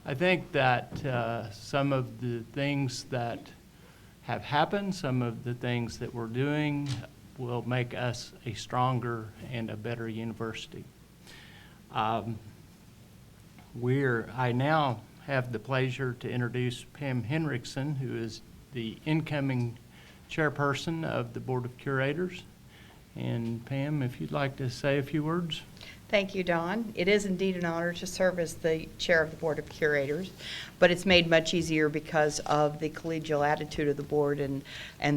I think that some of the things that have happened, some of the things that we're doing will make us a stronger and a better university. I now have the pleasure to introduce Pam Hendrickson, who is the incoming chairperson of the Board of Curators. And Pam, if you'd like to say a few words. Thank you, Don. It is indeed an honor to serve as the chair of the Board of Curators, but it's made much easier because of the collegial attitude of the board and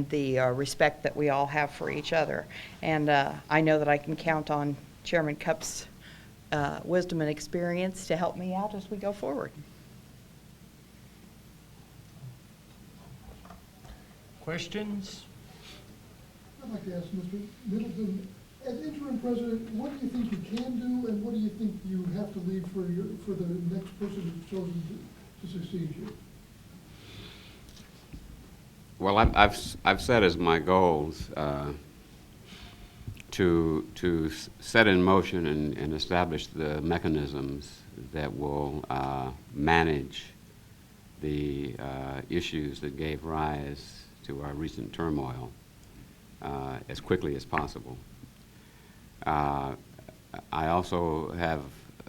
the respect that we all have for each other. And I know that I can count on Chairman Cupp's wisdom and experience to help me out as we go forward. Questions? I'd like to ask Mr. Middleton, as interim president, what do you think you can do, and what do you think you have to leave for the next person who's chosen to succeed you? Well, I've set as my goals to set in motion and establish the mechanisms that will manage the issues that gave rise to our recent turmoil as quickly as possible. I also have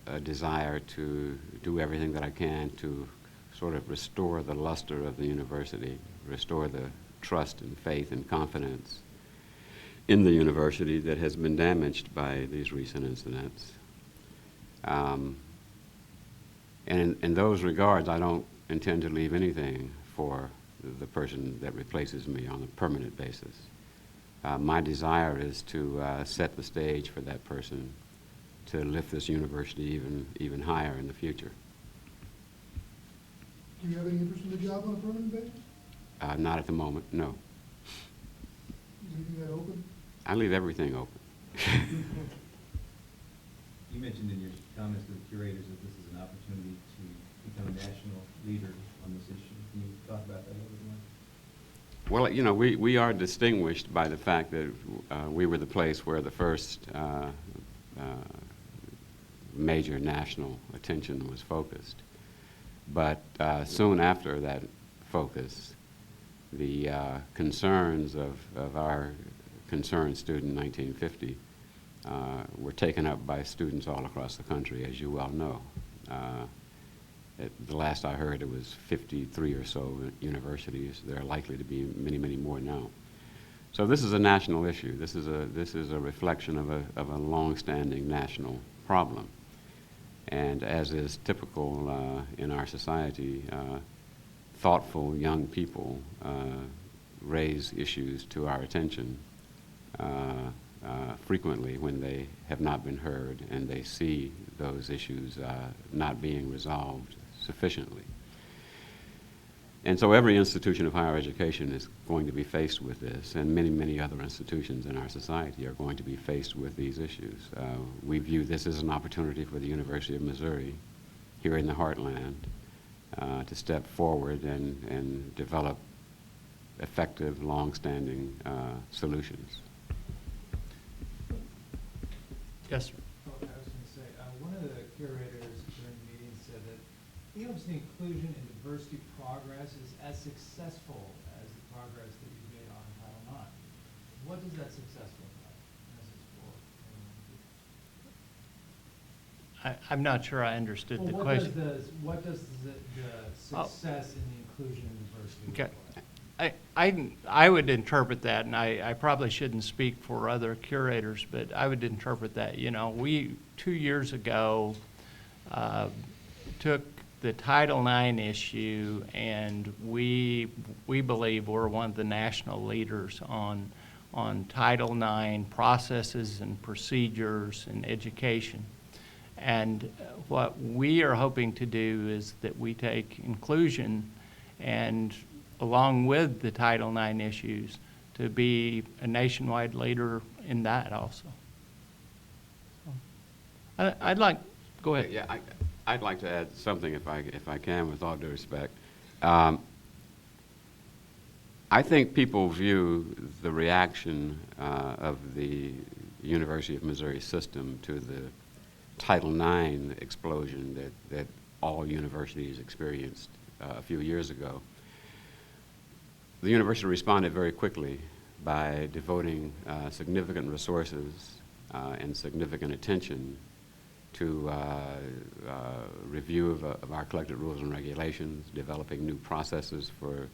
a desire to do everything that I can to sort of restore the luster of the university, restore the trust and faith and confidence in the university that has been damaged by these recent incidents. And in those regards, I don't intend to leave anything for the person that replaces me on a permanent basis. My desire is to set the stage for that person to lift this university even higher in the future. Do you have any interest in the job on a permanent basis? Not at the moment, no. Leaving that open? I leave everything open. You mentioned in your comments to the curators that this is an opportunity to become a national leader on this issue. Can you talk about that a little bit more? Well, you know, we are distinguished by the fact that we were the place where the first major national attention was focused. But soon after that focus, the concerns of our concerned student in 1950 were taken up by students all across the country, as you well know. The last I heard, it was 53 or so universities. There are likely to be many, many more now. So this is a national issue. This is a reflection of a long-standing national problem. And as is typical in our society, thoughtful young people raise issues to our attention frequently when they have not been heard and they see those issues not being resolved sufficiently. And so every institution of higher education is going to be faced with this, and many, many other institutions in our society are going to be faced with these issues. We view this as an opportunity for the University of Missouri, here in the heartland, to step forward and develop effective, long-standing solutions. Yes, sir. Oh, I was going to say, one of the curators during the meeting said that he hopes the inclusion and diversity progress is as successful as the progress that you've made on Title IX. What does that success look like? I'm not sure I understood the Well, question. what does the success in the inclusion and diversity Okay. look like? I would interpret that, and I probably shouldn't speak for other curators, but I would interpret that, you know, we 2 years ago took the Title IX issue, and we believe we're one of the national leaders on Title IX processes and procedures and education. And what we are hoping to do is that we take inclusion and along with the Title IX issues, to be a nationwide leader in that also. I'd like, go ahead. Yeah, I'd like to add something if I can, with all due respect. I think people view the reaction of the University of Missouri system to the Title IX explosion that all universities experienced a few years ago. The university responded very quickly by devoting significant resources and significant attention to review of our collected rules and regulations, developing new processes for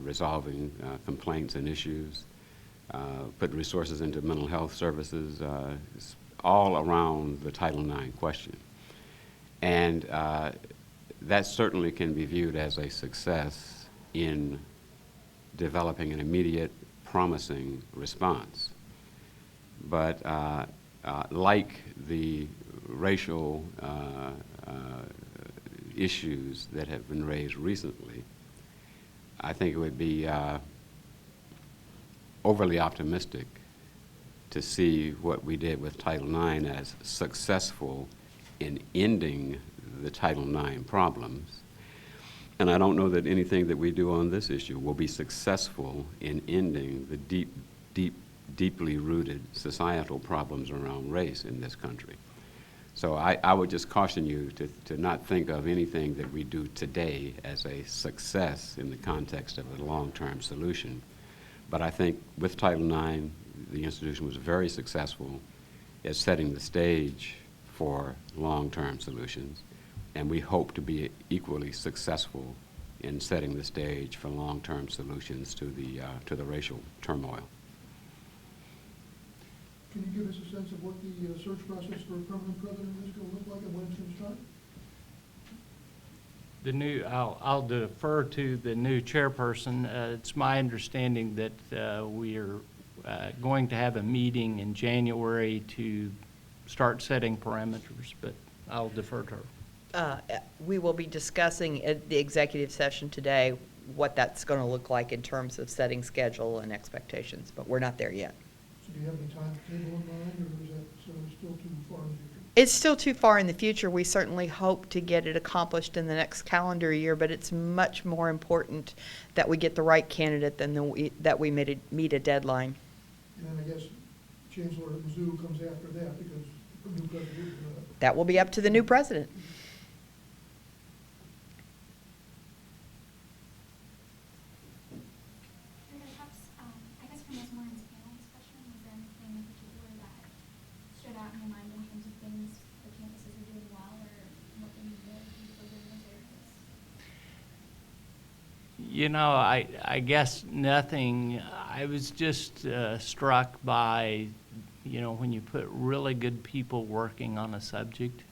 resolving complaints and issues, put resources into mental health services, all around the Title IX question. And that certainly can be viewed as a success in developing an immediate, promising response. But like the racial issues that have been raised recently, I think it would be overly optimistic to see what we did with Title IX as successful in ending the Title IX problems. And I don't know that anything that we do on this issue will be successful in ending the deeply rooted societal problems around race in this country. So I would just caution you to not think of anything that we do today as a success in the context of a long-term solution. But I think with Title IX, the institution was very successful at setting the stage for long-term solutions, and we hope to be equally successful in setting the stage for long-term solutions to the racial turmoil. Can you give us a sense of what the search process for a permanent president is going to look like and when it's going to start? The new, I'll defer to the new chairperson. It's my understanding that we are going to have a meeting in January to start setting parameters, but I'll defer to her. We will be discussing at the executive session today what that's going to look like in terms of setting schedule and expectations, but we're not there yet. So do you have any timetable in mind, or is that still too far in the future? It's still too far in the future. We certainly hope to get it accomplished in the next calendar year, but it's much more important that we get the right candidate than that we meet a deadline. And then I guess Chancellor Mizzou comes after that because the new president. That will be up to the new president. Perhaps, I guess from Ms. Moran's panel discussion, was there anything in particular that stood out in your mind in terms of things the campuses are doing well or what they need to improve in those areas? You know, I guess nothing. I was just struck by, you know, when you put really good people working on a subject,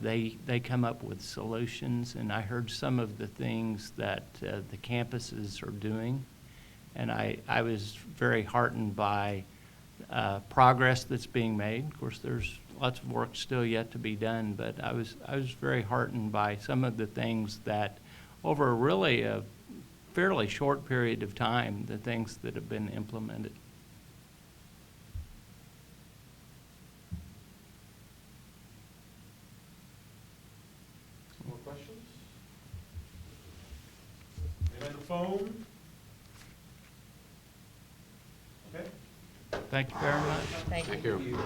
they come up with solutions. And I heard some of the things that the campuses are doing, and I was very heartened by progress that's being made. Of course, there's lots of work still yet to be done, but I was very heartened by some of the things that, over really a fairly short period of time, the things that have been implemented. More questions? And on the phone? Okay. Thank you very much. Thank you. Thank you.